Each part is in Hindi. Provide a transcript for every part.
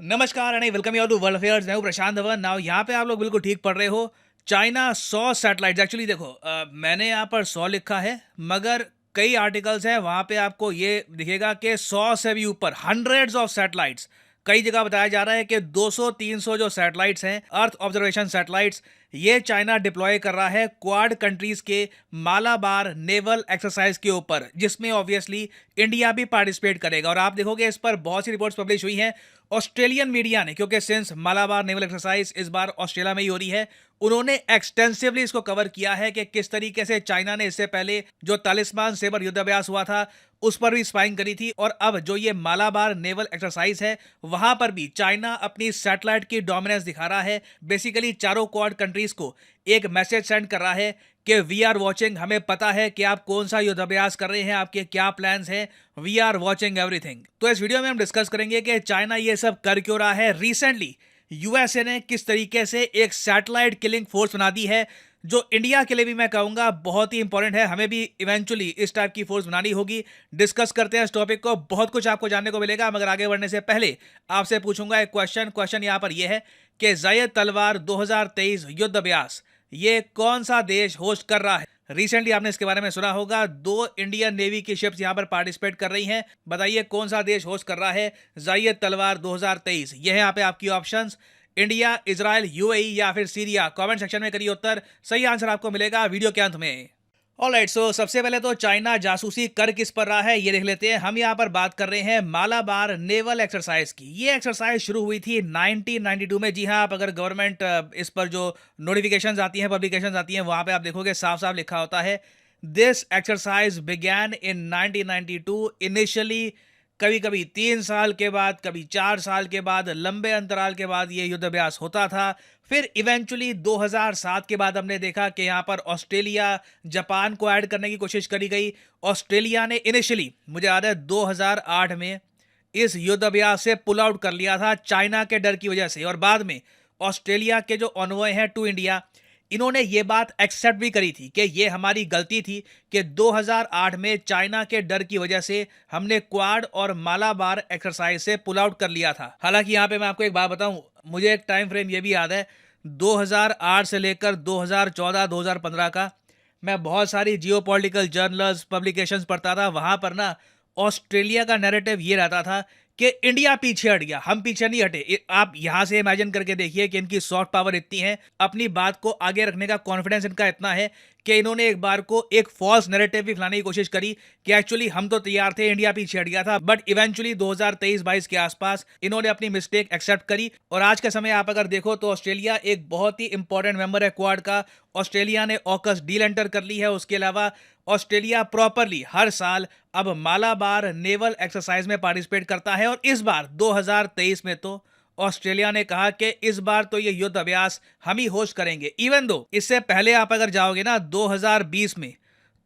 नमस्कार and welcome you to world affairs. मैं हूं प्रशांत धवन। नाउ यहाँ पे आप लोग बिल्कुल ठीक पढ़ रहे हो। China 100 satellites. एक्चुअली देखो, मैंने यहाँ पर 100 लिखा है, मगर कई आर्टिकल्स हैं वहाँ पे आपको ये दिखेगा कि 100 से भी ऊपर, हंड्रेड्स ऑफ सैटेलाइट्स। कई जगह बताया जा रहा है कि 200-300 जो सैटेलाइट्स हैं, अर्थ ऑब्जर्वेशन सैटेलाइट्स, ये चाइना डिप्लॉय कर रहा है क्वाड कंट्रीज के मालाबार नेवल एक्सरसाइज के ऊपर, जिसमें ऑब्वियसली इंडिया भी पार्टिसिपेट करेगा। और आप देखोगे इस पर बहुत सी रिपोर्ट्स पब्लिश हुई हैं ऑस्ट्रेलियन मीडिया ने, क्योंकि सिंस मालाबार नेवल एक्सरसाइज इस बार ऑस्ट्रेलिया में ही हो रही है, उन्होंने एक्सटेंसिवली इसको कवर किया है कि किस तरीके से चाइना ने इससे पहले जो तालिस्मान सेबर युद्धाभ्यास हुआ था उस पर भी स्पाइंग करी थी, और अब जो ये मालाबार नेवल एक्सरसाइज है वहां पर भी चाइना अपनी सैटेलाइट की डोमिनेंस दिखा रहा है। बेसिकली चारों क्वाड कंट्रीज को एक मैसेज सेंड कर रहा है कि वी आर वॉचिंग, हमें पता है कि आप कौन सा युद्धाभ्यास कर रहे हैं, आपके क्या प्लान्स हैं, वी आर वॉचिंग एवरीथिंग। तो इस वीडियो में हम डिस्कस करेंगे कि चाइना ये सब कर क्यों रहा है। रिसेंटली यूएसए ने किस तरीके से एक सैटेलाइट किलिंग फोर्स बना दी है, जो इंडिया के लिए भी मैं कहूंगा बहुत ही इंपॉर्टेंट है। हमें भी इवेंचुअली इस टाइप की फोर्स बनानी होगी। डिस्कस करते हैं इस टॉपिक को, बहुत कुछ आपको जानने को मिलेगा। मगर आगे बढ़ने से पहले आपसे पूछूंगा एक क्वेश्चन यहाँ पर यह है कि ज़ायद तलवार 2023 युद्ध अभ्यास ये कौन सा देश होस्ट कर रहा है। रिसेंटली आपने इसके बारे में सुना होगा, 2 इंडियन नेवी की शिप्स यहां पर पार्टिसिपेट कर रही हैं। बताइए कौन सा देश होस्ट कर रहा है ज़ायद तलवार 2023। ये है यहाँ पे आपकी ऑप्शंस, इंडिया, इजराइल, यूएई या फिर सीरिया। कमेंट सेक्शन में करिए उत्तर, सही आंसर आपको मिलेगा वीडियो के अंत में। ऑलराइट, सो सबसे पहले तो चाइना जासूसी कर किस पर रहा है ये देख लेते हैं। हम यहाँ पर बात कर रहे हैं मालाबार नेवल एक्सरसाइज की। ये एक्सरसाइज शुरू हुई थी 1992 में। जी हाँ, आप अगर गवर्नमेंट इस पर जो नोटिफिकेशंस आती हैं, पब्लिकेशंस आती हैं, वहाँ पे आप देखोगे साफ साफ लिखा होता है this exercise began in 1992। Initially कभी कभी 3 साल के बाद, कभी 4 साल के बाद, लंबे अंतराल के बाद ये युद्धाभ्यास होता था। फिर इवेंचुअली 2007 के बाद हमने देखा कि यहाँ पर ऑस्ट्रेलिया, जापान को ऐड करने की कोशिश करी गई। ऑस्ट्रेलिया ने इनिशियली, मुझे याद है, 2008 में इस युद्धाभ्यास से पुल आउट कर लिया था चाइना के डर की वजह से। और बाद में ऑस्ट्रेलिया के जो ऑनवॉय हैं टू इंडिया, इन्होंने ये बात एक्सेप्ट भी करी थी कि ये हमारी गलती थी कि 2008 में चाइना के डर की वजह से हमने क्वाड और मालाबार एक्सरसाइज से पुल आउट कर लिया था। हालांकि यहाँ पे मैं आपको एक बात बताऊं, मुझे एक टाइम फ्रेम ये भी याद है 2008 से लेकर 2014-2015 का। मैं बहुत सारी जियोपॉलिटिकल जर्नल्स, पब्लिकेशंस पढ़ता था। वहां पर ना ऑस्ट्रेलिया का नैरेटिव ये रहता था कि इंडिया पीछे हट गया, हम पीछे नहीं हटे। आप यहां से इमेजिन करके देखिए कि इनकी सॉफ्ट पावर इतनी है, अपनी बात को आगे रखने का कॉन्फिडेंस इनका इतना है कि इन्होंने एक बार को एक फॉल्स नैरेटिव भी फैलाने की कोशिश करी कि एक्चुअली हम तो तैयार थे, इंडिया पीछे हट गया था। बट इवेंचुअली 2023-22 के आसपास इन्होंने अपनी मिस्टेक एक्सेप्ट करी। और आज के समय आप अगर देखो तो ऑस्ट्रेलिया एक बहुत ही इंपॉर्टेंट मेंबर है क्वाड का। ऑस्ट्रेलिया ने ऑकस डील एंटर कर ली है। उसके अलावा ऑस्ट्रेलिया प्रॉपरली हर साल अब मालाबार नेवल एक्सरसाइज में पार्टिसिपेट करता है। और इस बार 2023 में तो ऑस्ट्रेलिया ने कहा कि इस बार तो ये युद्ध अभ्यास हम ही होस्ट करेंगे। इवन दो इससे पहले आप अगर जाओगे ना 2020 में,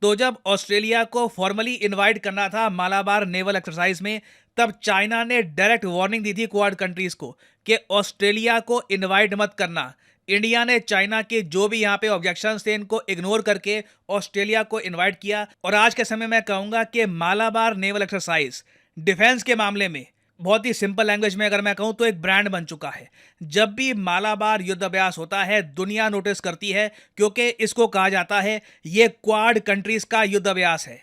तो जब ऑस्ट्रेलिया को फॉर्मली इनवाइट करना था मालाबार नेवल एक्सरसाइज में, तब चाइना ने डायरेक्ट वार्निंग दी थी क्वाड कंट्रीज को कि ऑस्ट्रेलिया को इनवाइट मत करना। इंडिया ने चाइना के जो भी यहाँ पे ऑब्जेक्शंस थे इनको इग्नोर करके ऑस्ट्रेलिया को इनवाइट किया। और आज के समय मैं कहूंगा कि मालाबार नेवल एक्सरसाइज डिफेंस के मामले में, बहुत ही सिंपल लैंग्वेज में अगर मैं कहूं तो, एक ब्रांड बन चुका है। जब भी मालाबार युद्ध अभ्यास होता है दुनिया नोटिस करती है, क्योंकि इसको कहा जाता है ये क्वाड कंट्रीज का युद्ध अभ्यास है।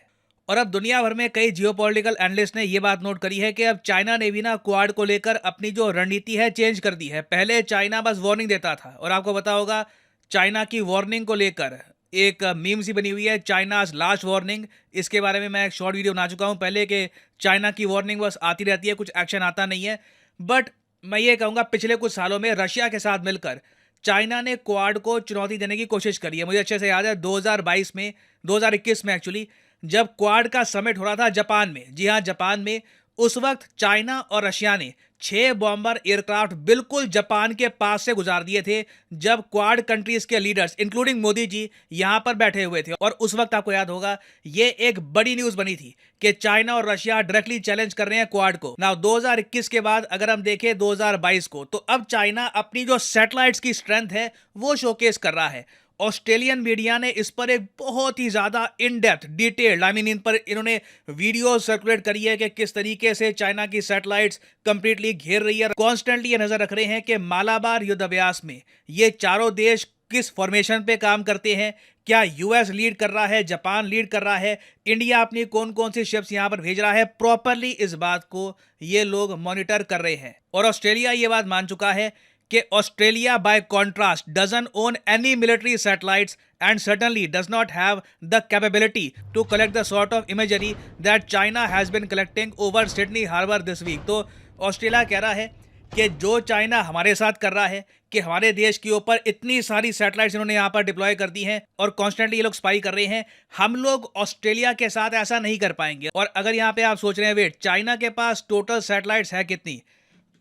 और अब दुनिया भर में कई जियोपॉलिटिकल एनालिस्ट ने यह बात नोट करी है कि अब चाइना ने भी ना क्वाड को लेकर अपनी जो रणनीति है चेंज कर दी है। पहले चाइना बस वार्निंग देता था, और आपको पता होगा चाइना की वार्निंग को लेकर एक मीम सी बनी हुई है, चाइनाज लास्ट वार्निंग। इसके बारे में मैं एक शॉर्ट वीडियो बना चुका हूं पहले कि चाइना की वार्निंग बस आती रहती है, कुछ एक्शन आता नहीं है। बट मैं ये कहूँगा पिछले कुछ सालों में रशिया के साथ मिलकर चाइना ने क्वाड को चुनौती देने की कोशिश करी है। मुझे अच्छे से याद है 2022 में, 2021 में एक्चुअली, जब क्वाड का समिट हो रहा था जापान में। जी हाँ, जापान में। उस वक्त चाइना और रशिया ने 6 बॉम्बर एयरक्राफ्ट बिल्कुल जापान के पास से गुजार दिए थे, जब क्वाड कंट्रीज के लीडर्स इंक्लूडिंग मोदी जी यहां पर बैठे हुए थे। और उस वक्त आपको याद होगा ये एक बड़ी न्यूज बनी थी कि चाइना और रशिया डायरेक्टली चैलेंज कर रहे हैं क्वाड को। ना 2021 के बाद अगर हम देखें 2022 को, तो अब चाइना अपनी जो सैटेलाइट्स की स्ट्रेंथ है वो शोकेस कर रहा है। ऑस्ट्रेलियन मीडिया ने इस पर एक बहुत ही ज्यादा इन डेप्थ डिटेल्ड इन पर इन्होंने वीडियो सर्कुलेट करी है कि किस तरीके से चाइना की सैटेलाइट्स कंप्लीटली घेर रही है। कॉन्स्टेंटली ये नजर रख रहे हैं कि मालाबार युद्ध अभ्यास में ये चारों देश किस फॉर्मेशन पे काम करते हैं, क्या यूएस लीड कर रहा है, जापान लीड कर रहा है, इंडिया अपनी कौन कौन सी शिप्स यहां पर भेज रहा है, प्रॉपरली इस बात को ये लोग मॉनिटर कर रहे हैं। और ऑस्ट्रेलिया ये बात मान चुका है कि Australia bye contrast doesn't own any military satellites and certainly does not have the capability to collect the sort of imagery that China has been collecting over Sydney Harbour this week। तो ऑस्ट्रेलिया कह रहा है कि जो चाइना हमारे साथ कर रहा है कि हमारे देश के ऊपर इतनी सारी सैटेलाइट्स इन्होंने यहाँ पर डिप्लॉय कर दी हैं और कॉन्स्टेंटली ये लोग स्पाई कर रहे हैं, हम लोग ऑस्ट्रेलिया के साथ ऐसा नहीं कर पाएंगे। और अगर यहाँ पे आप सोच रहे हैं वेट चाइना के पास टोटल सैटेलाइट्स है कितनी,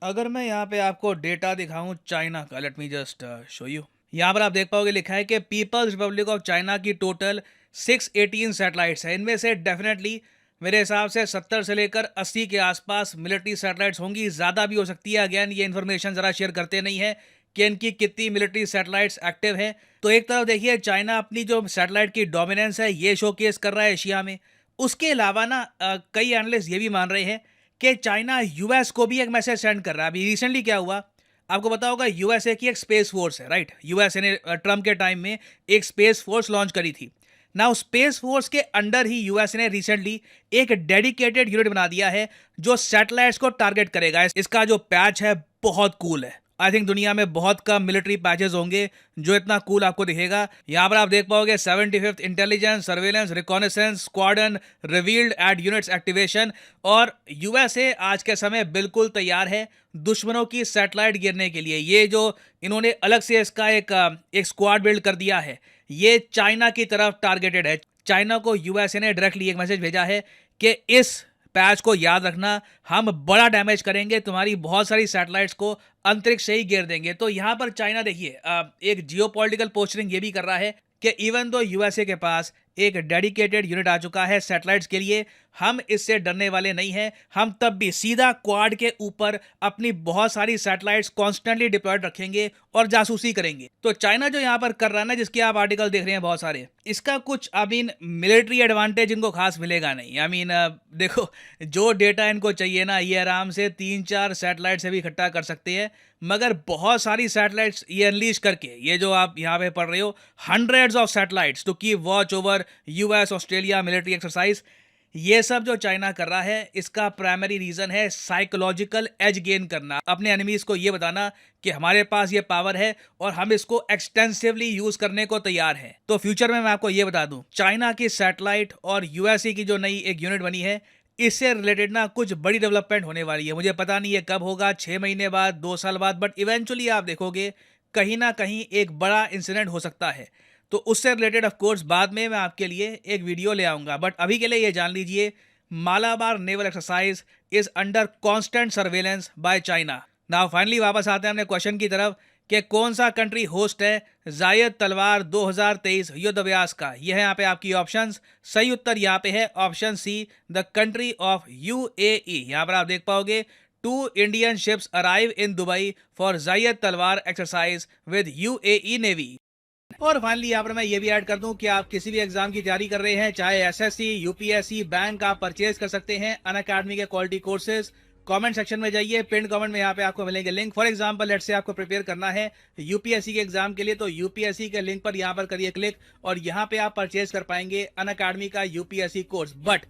अगर मैं यहाँ पे आपको डेटा दिखाऊं चाइना का, let me just show you. यहाँ पर आप देख पाओगे लिखा है कि पीपल्स रिपब्लिक ऑफ चाइना की टोटल 618 सैटेलाइट्स है। इनमें से डेफिनेटली मेरे हिसाब से 70 से लेकर 80 के आसपास मिलिट्री सैटेलाइट्स होंगी, ज़्यादा भी हो सकती है। अगेन ये इन्फॉर्मेशन ज़रा शेयर करते नहीं है कि इनकी कितनी मिलिट्री सैटेलाइट्स एक्टिव हैं। तो एक तरफ देखिए चाइना अपनी जो सैटेलाइट की डोमिनेंस है ये शोकेस कर रहा है एशिया में। उसके अलावा ना कई एनालिस्ट ये भी मान रहे हैं कि चाइना यूएस को भी एक मैसेज सेंड कर रहा है। अभी रिसेंटली क्या हुआ आपको पता होगा, यूएसए की एक स्पेस फोर्स है, राइट। यूएसए ने ट्रम्प के टाइम में एक स्पेस फोर्स लॉन्च करी थी ना। उस स्पेस फोर्स के अंडर ही यूएसए ने रिसेंटली एक डेडिकेटेड यूनिट बना दिया है जो सैटेलाइट्स को टारगेट करेगा। इसका जो पैच है बहुत कूल है। आई थिंक दुनिया में बहुत कम मिलिट्री पैचेस होंगे जो इतना कूल आपको दिखेगा। यहाँ पर आप देख पाओगे 75th intelligence surveillance reconnaissance squadron revealed at units activation. और यूएसए आज के समय बिल्कुल तैयार है दुश्मनों की सैटेलाइट गिरने के लिए। ये जो इन्होंने अलग से इसका एक स्क्वाड बिल्ड कर दिया है ये चाइना की तरफ टारगेटेड है। चाइना को यूएसए ने डायरेक्टली एक मैसेज भेजा है कि इस पैच को याद रखना, हम बड़ा डैमेज करेंगे, तुम्हारी बहुत सारी सैटेलाइट्स को अंतरिक्ष से ही घेर देंगे। तो यहाँ पर चाइना देखिए एक जियोपॉलिटिकल पोस्टरिंग ये भी कर रहा है कि इवन दो यूएसए के पास एक डेडिकेटेड यूनिट आ चुका है सैटेलाइट्स के लिए, हम इससे डरने वाले नहीं हैं। हम तब भी सीधा क्वाड के ऊपर अपनी बहुत सारी सैटेलाइट्स कॉन्स्टेंटली डिप्लॉयड रखेंगे और जासूसी करेंगे। तो चाइना जो यहाँ पर कर रहा है ना, जिसके आप आर्टिकल देख रहे हैं बहुत सारे, इसका कुछ मिलिट्री एडवांटेज इनको खास मिलेगा नहीं। देखो जो डेटा इनको चाहिए ना ये आराम से 3-4 सैटेलाइट से भी इकट्ठा कर सकते हैं, मगर बहुत सारी सैटेलाइट्स ये अनलीश करके, ये जो आप यहाँ पे पढ़ रहे हो, hundreds of satellites to keep watch over US Australia military exercise, ये सब जो चाइना कर रहा है इसका प्राइमरी रीजन है साइकोलॉजिकल एज गेन करना, अपने एनिमीज को ये बताना कि हमारे पास ये पावर है और हम इसको एक्सटेंसिवली यूज करने को तैयार हैं। तो फ्यूचर में मैं आपको ये बता दूं, चाइना की सैटेलाइट और यूएसए की जो नई एक यूनिट बनी है इससे रिलेटेड ना कुछ बड़ी डेवलपमेंट होने वाली है। मुझे पता नहीं है कब होगा, 6 महीने बाद, 2 साल बाद, बट इवेंचुअली आप देखोगे कहीं ना कहीं एक बड़ा इंसिडेंट हो सकता है। तो उससे रिलेटेड ऑफ कोर्स बाद में मैं आपके लिए एक वीडियो ले आऊँगा, बट अभी के लिए ये जान लीजिए Malabar naval exercise is under constant surveillance by China. Now finally वापस आते हैं अपने क्वेश्चन की तरफ कि कौन सा कंट्री होस्ट है जायद तलवार 2023 युद्ध अभ्यास का। यह है यहाँ पे आपकी ऑप्शंस। सही उत्तर यहाँ पे है option C, the country of UAE. यहाँ पर आप देख पाओगे 2 Indian ships arrive in Dubai for Zayed Talwar exercise with UAE navy. और फाइनली यहाँ पर मैं ये भी ऐड कर दूं कि आप किसी भी एग्जाम की तैयारी कर रहे हैं, चाहे एसएससी, यूपीएससी, बैंक, आप परचेज कर सकते हैं अनअकैडमी के क्वालिटी कोर्सेज। कमेंट सेक्शन में जाइए, पिन कमेंट में यहाँ पे आपको मिलेंगे link. For example let's say आपको प्रिपेयर करना है यूपीएससी के एग्जाम के लिए, तो यूपीएससी के लिंक पर यहाँ पर करिए क्लिक और यहाँ पे आप परचेज कर पाएंगे अनअकैडमी का यूपीएससी कोर्स। बट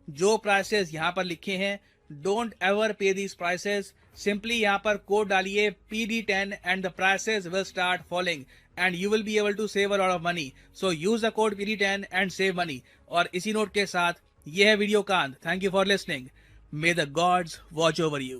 जो प्राइसेस यहाँ पर लिखे हैं, डोंट एवर पे दीज प्राइसेस। सिंपली यहाँ पर कोड डालिए PD10 and the prices will start following and you will be able to save a lot of money. So use the code PD10 and save money. और इसी नोट के साथ ये है वीडियो का अंत। Thank you for listening. May the gods watch over you.